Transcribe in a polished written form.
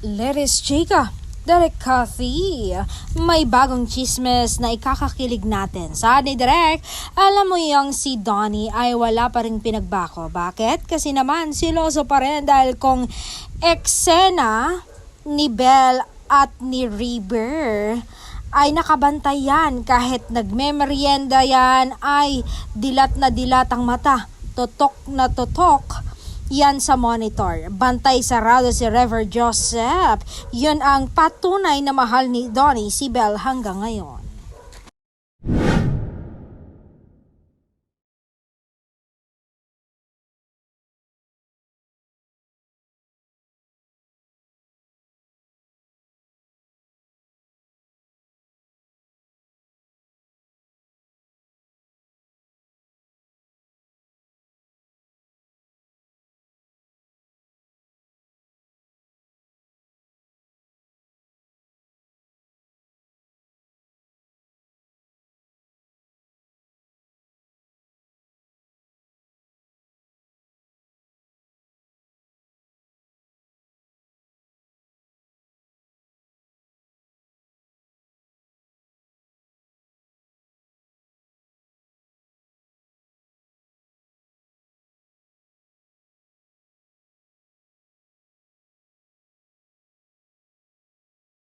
Let's chika! Direk Coffee, may bagong chismes na ikakakilig natin. Sabi ni Direk, alam mo yung si Donnie ay wala pa rin pinagbako. Bakit? Kasi naman siloso pa rin dahil kung eksena ni Belle at ni River ay nakabantay yan. Kahit nagmemerienda yan ay dilat na dilat ang mata. Totok na totok yan sa monitor. Bantay sarado si Rever Joseph. Yun ang patunay na mahal ni Donnie si Belle hanggang ngayon.